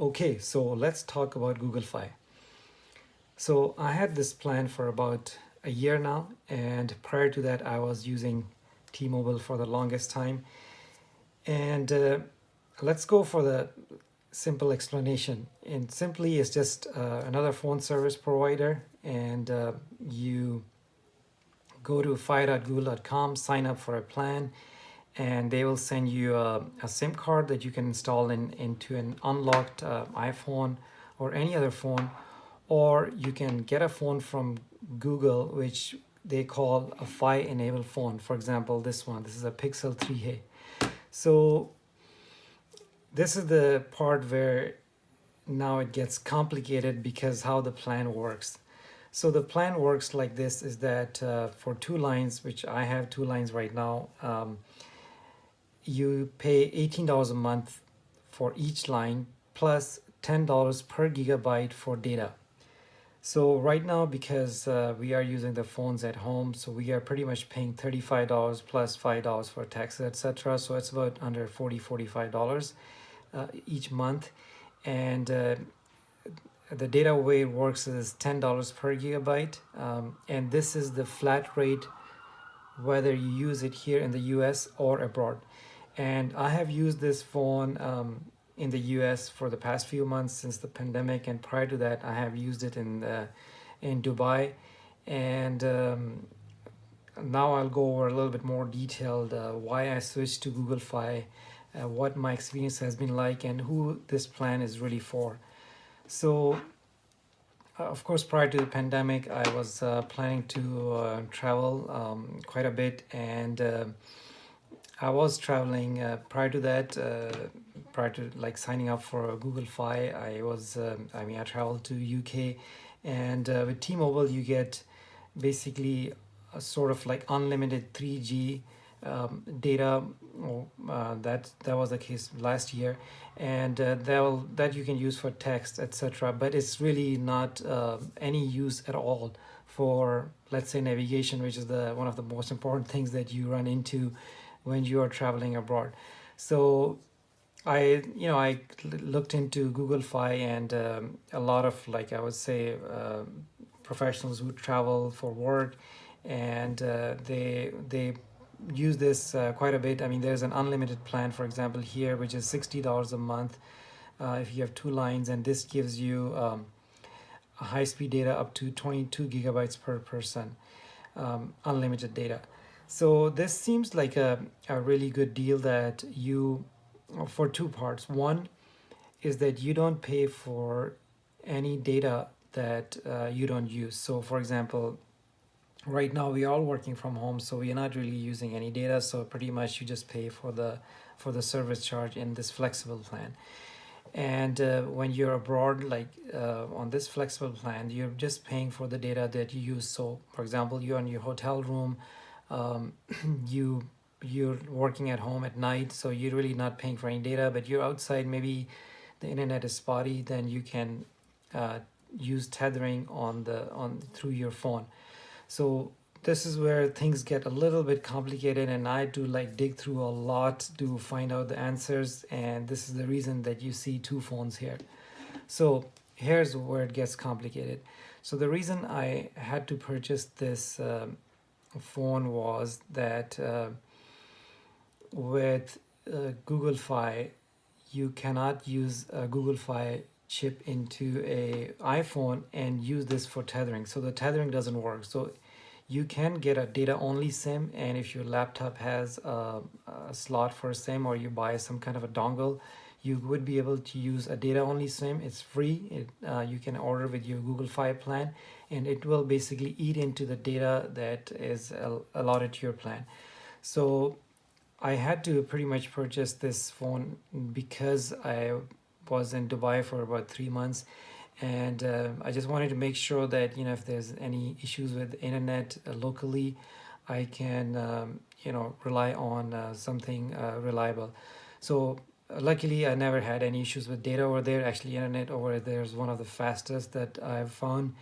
Okay, so let's talk about Google Fi. So I had this plan for about a year now, and prior to that, I was using T-Mobile for the longest time. And let's go for the simple explanation. And simply, it's just another phone service provider, and you go to fi.google.com, sign up for a plan, and they will send you a SIM card that you can install into an unlocked iPhone or any other phone, or you can get a phone from Google, which they call a Fi enabled phone. For example, this is a Pixel 3a. So this is the part where now it gets complicated because how the plan works. So the plan works like this is that for two lines, which I have two lines right now, you pay $18 a month for each line plus $10 per gigabyte for data. So right now, because we are using the phones at home, so we are pretty much paying $35 plus $5 for taxes, etc. So it's about under $45 each month. And the data way it works is $10 per gigabyte. And this is the flat rate whether you use it here in the US or abroad. And I have used this phone in the US for the past few months since the pandemic, and prior to that, I have used it in Dubai. And now I'll go over a little bit more detailed why I switched to Google Fi, what my experience has been like, and who this plan is really for. So of course, prior to the pandemic, I was planning to travel quite a bit, and I was traveling prior to that. Prior to like signing up for Google Fi, I traveled to UK, and with T-Mobile, you get basically a sort of like unlimited 3G data. That was the case last year, and that you can use for text, etc. But it's really not any use at all for, let's say, navigation, which is the one of the most important things that you run into when you are traveling abroad. So I looked into Google Fi, and a lot of, like, I would say, professionals who travel for work, and they use this quite a bit. I mean, there's an unlimited plan, for example, here, which is $60 a month if you have two lines, and this gives you a high-speed data up to 22 gigabytes per person, unlimited data. So this seems like a really good deal that you, for two parts. One is that you don't pay for any data that you don't use. So for example, right now we are all working from home, so we are not really using any data, so pretty much you just pay for the service charge in this flexible plan. And when you're abroad, like on this flexible plan, you're just paying for the data that you use. So for example, you're in your hotel room, um, you you're working at home at night, so you're really not paying for any data, but you're outside, maybe the internet is spotty, then you can uh, use tethering on through your phone. So this is where things get a little bit complicated, and I had to like dig through a lot to find out the answers, and this is the reason that you see two phones here. So here's where it gets complicated. So the reason I had to purchase this phone was that with Google Fi, you cannot use a Google Fi chip into a iPhone and use this for tethering. So the tethering doesn't work. So you can get a data only SIM, and if your laptop has a slot for a SIM, or you buy some kind of a dongle, you would be able to use a data only SIM. It's free. You can order with your Google Fi plan, and it will basically eat into the data that is allotted to your plan. So I had to pretty much purchase this phone because I was in Dubai for about 3 months, and I just wanted to make sure that if there's any issues with the internet locally, I can rely on something reliable. So luckily, I never had any issues with data over there. Actually, internet over there is one of the fastest that I've found,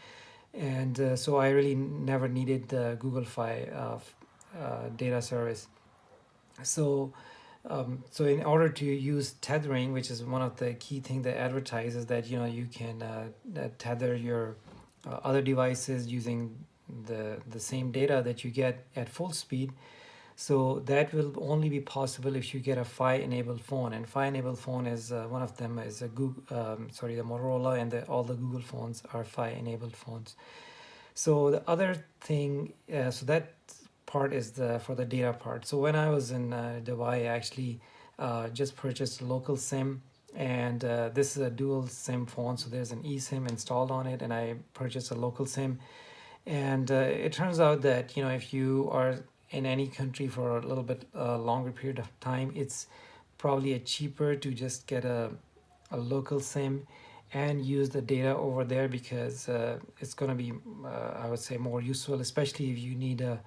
and so I really never needed the Google Fi data service. So So in order to use tethering, which is one of the key things they advertise, is that you can tether your other devices using the same data that you get at full speed. So that will only be possible if you get a Fi-enabled phone, and Fi-enabled phone is one of them is a Google, the Motorola, and all the Google phones are Fi-enabled phones. So the other thing, so that part is for the data part. So when I was in Dubai, I actually just purchased a local SIM, and this is a dual SIM phone. So there's an eSIM installed on it, and I purchased a local SIM. And it turns out that if you are in any country for a little bit longer period of time, it's probably cheaper to just get a local SIM and use the data over there, because it's going to be I would say more useful, especially if you need a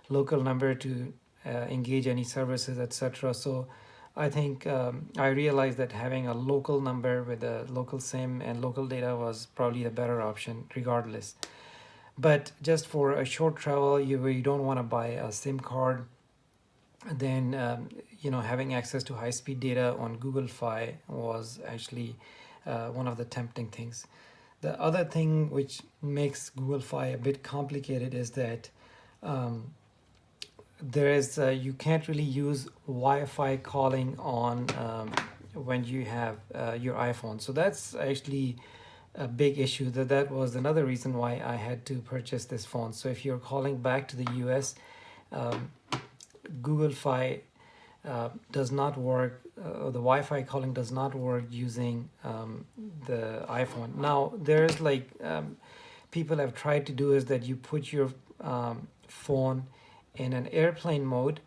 local number to engage any services, etc. So I think I realized that having a local number with a local SIM and local data was probably the better option regardless. But just for a short travel, you don't want to buy a SIM card, then having access to high speed data on Google Fi was actually one of the tempting things. The other thing which makes Google Fi a bit complicated is that um, there is you can't really use Wi-Fi calling on when you have your iPhone. So that's actually a big issue. That was another reason why I had to purchase this phone. So if you're calling back to the US, um, Google Fi does not work, or the Wi-Fi calling does not work using the iPhone. Now, there's people have tried to do is that you put your phone in an airplane mode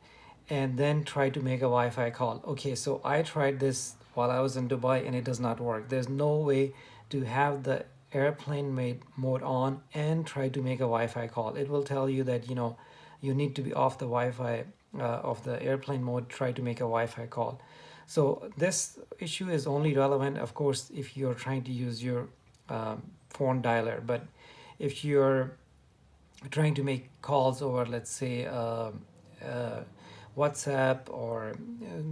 and then try to make a Wi-Fi call. Okay, so I tried this while I was in Dubai and it does not work. There's no way to have the airplane mode on and try to make a Wi-Fi call. It will tell you that you need to be off the Wi-Fi of the airplane mode, try to make a Wi-Fi call. So this issue is only relevant, of course, if you're trying to use your phone dialer. But if you're trying to make calls over, let's say, WhatsApp or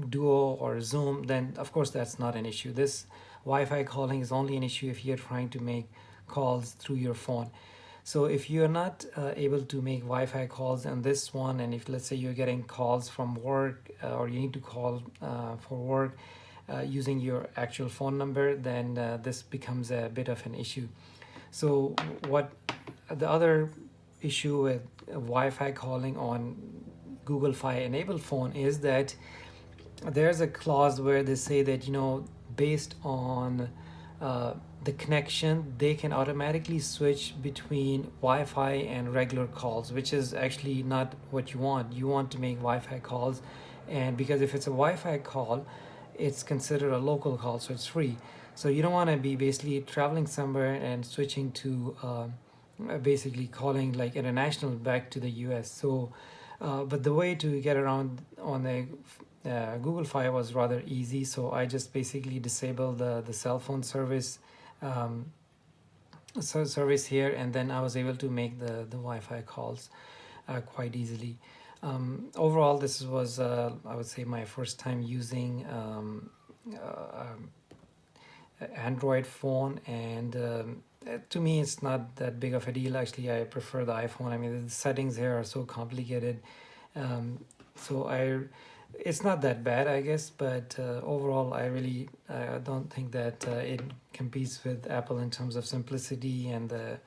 Duo or Zoom, then of course that's not an issue. This Wi-Fi calling is only an issue if you're trying to make calls through your phone. So if you're not able to make Wi-Fi calls on this one, and if let's say you're getting calls from work or you need to call for work using your actual phone number, then this becomes a bit of an issue. So what the other issue with Wi-Fi calling on Google Fi enabled phone is that there's a clause where they say that based on the connection, they can automatically switch between Wi-Fi and regular calls, which is actually not what you want. You want to make Wi-Fi calls, and because if it's a Wi-Fi call, it's considered a local call, so it's free. So you don't want to be basically traveling somewhere and switching to basically calling like international back to the US. So, but the way to get around on the Google Fi was rather easy. So I just basically disabled the cell phone service service here, and then I was able to make the Wi-Fi calls quite easily. Overall, this was I would say my first time using Android phone, and to me it's not that big of a deal. Actually, I prefer the iPhone. I mean, the settings here are so complicated, so it's not that bad, I guess, but overall I really don't think that it competes with Apple in terms of simplicity and the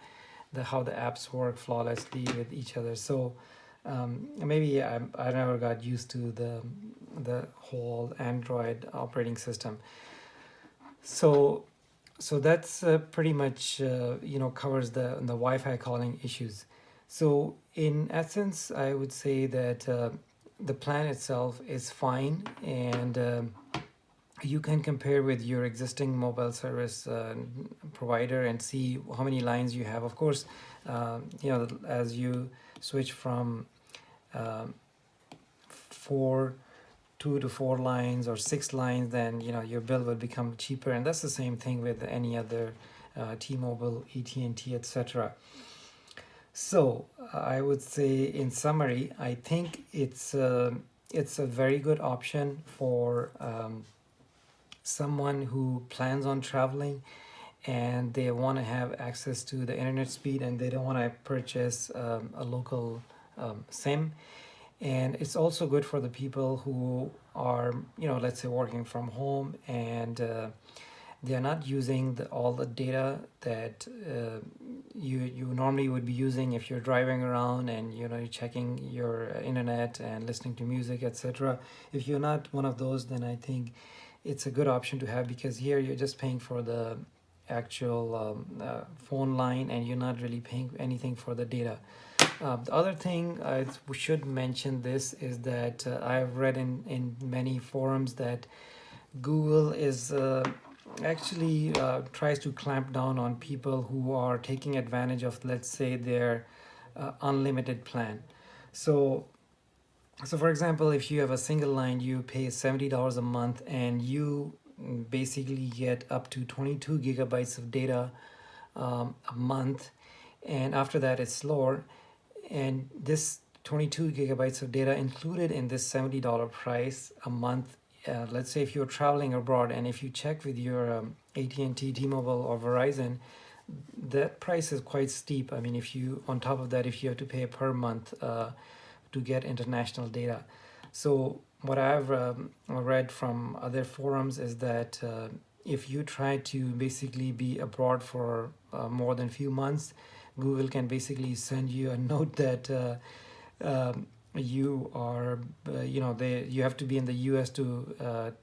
how the apps work flawlessly with each other. So maybe I never got used to the whole Android operating system. So that's pretty much covers the Wi-Fi calling issues. So in essence, I would say that the plan itself is fine, and you can compare with your existing mobile service provider and see how many lines you have. Of course, as you switch from four 2 to 4 lines or 6 lines, then your bill will become cheaper, and that's the same thing with any other T-Mobile, AT&T, etc. So I would say in summary, I think it's it's a very good option for someone who plans on traveling and they want to have access to the internet speed and they don't want to purchase a local SIM. And it's also good for the people who are, let's say working from home and they are not using all the data that you normally would be using if you're driving around and you're checking your internet and listening to music, etc. If you're not one of those, then I think it's a good option to have, because here you're just paying for the actual phone line and you're not really paying anything for the data. The other thing I should mention this is that I've read in many forums that Google is actually tries to clamp down on people who are taking advantage of, let's say, their unlimited plan. So, so for example, if you have a single line, you pay $70 a month, and you basically get up to 22 gigabytes of data a month, and after that it's slower. And this 22 gigabytes of data included in this $70 price a month. Let's say if you're traveling abroad and if you check with your AT&T, T-Mobile, or Verizon, that price is quite steep. I mean, if you, on top of that, if you have to pay per month to get international data. So what I've read from other forums is that if you try to basically be abroad for more than few months, Google can basically send you a note that you are, you have to be in the US to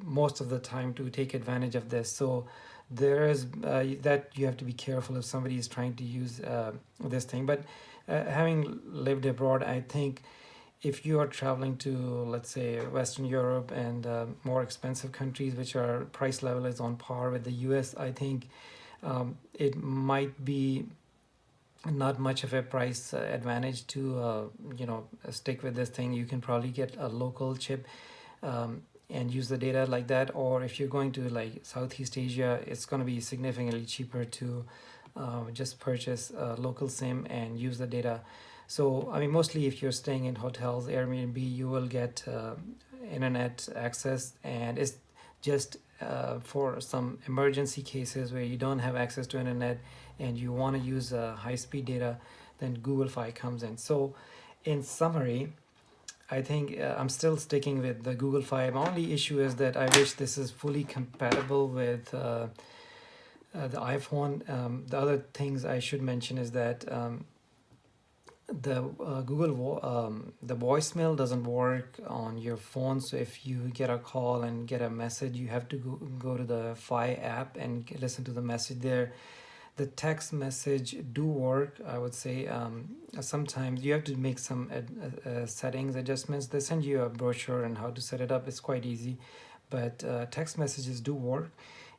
most of the time to take advantage of this. So there is that you have to be careful if somebody is trying to use this thing. But having lived abroad, I think if you are traveling to, let's say, Western Europe and more expensive countries, which are price level is on par with the US, I think it might be not much of a price advantage to stick with this thing. You can probably get a local chip and use the data like that. Or if you're going to like Southeast Asia, it's going to be significantly cheaper to just purchase a local SIM and use the data. So I mean, mostly if you're staying in hotels, Airbnb, you will get internet access, and it's just for some emergency cases where you don't have access to internet and you want to use high-speed data, then Google Fi comes in. So in summary, I think I'm still sticking with the Google Fi. My only issue is that I wish this is fully compatible with the iPhone. The other things I should mention is that the the voicemail doesn't work on your phone. So if you get a call and get a message, you have to go to the Fi app and listen to the message there. The text message do work, I would say. Sometimes you have to make some settings adjustments. They send you a brochure on how to set it up. It's quite easy, but text messages do work.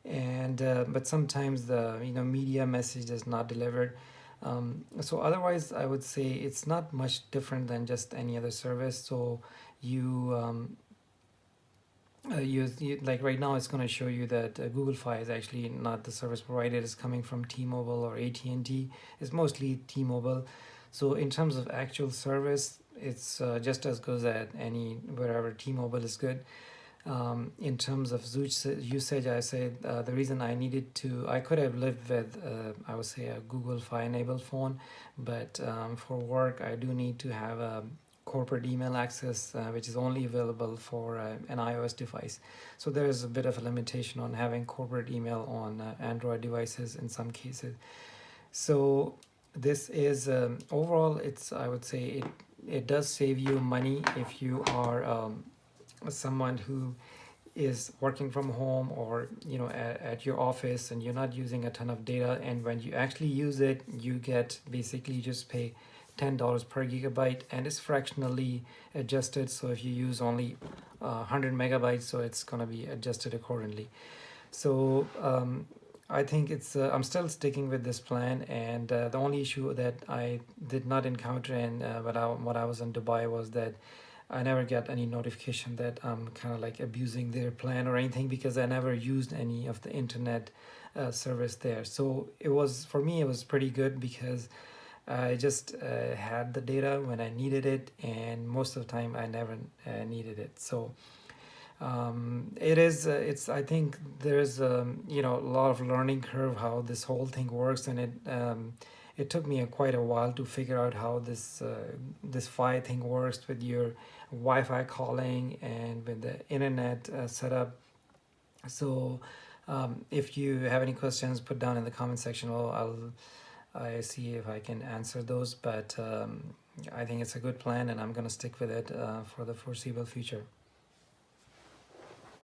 And but sometimes the media message is not delivered. So otherwise, I would say it's not much different than just any other service. So you like right now, it's going to show you that Google Fi is actually not the service provider. It's coming from T-Mobile or AT&T. It's mostly T-Mobile. So in terms of actual service, it's just as good as any wherever T-Mobile is good. In terms of usage, I say the reason I could have lived with, I would say, a Google Fi enabled phone, but for work, I do need to have a corporate email access, which is only available for an iOS device. So there is a bit of a limitation on having corporate email on Android devices in some cases. So this is overall, it's, I would say, it does save you money if you are someone who is working from home or at your office and you're not using a ton of data, and when you actually use it, you get basically just pay $10 per gigabyte, and it's fractionally adjusted. So if you use only 100 megabytes, so it's going to be adjusted accordingly. So I think it's I'm still sticking with this plan, and the only issue that I did not encounter in when I was in Dubai was that I never get any notification that I'm kind of like abusing their plan or anything, because I never used any of the internet service there. So it was, for me, it was pretty good, because I just had the data when I needed it, and most of the time I never needed it. So it's, I think there's a lot of learning curve how this whole thing works, and it took me quite a while to figure out how this Fi thing works with your Wi-Fi calling and with the internet setup. So if you have any questions, put down in the comment section. I see if I can answer those, but I think it's a good plan, and I'm gonna stick with it for the foreseeable future.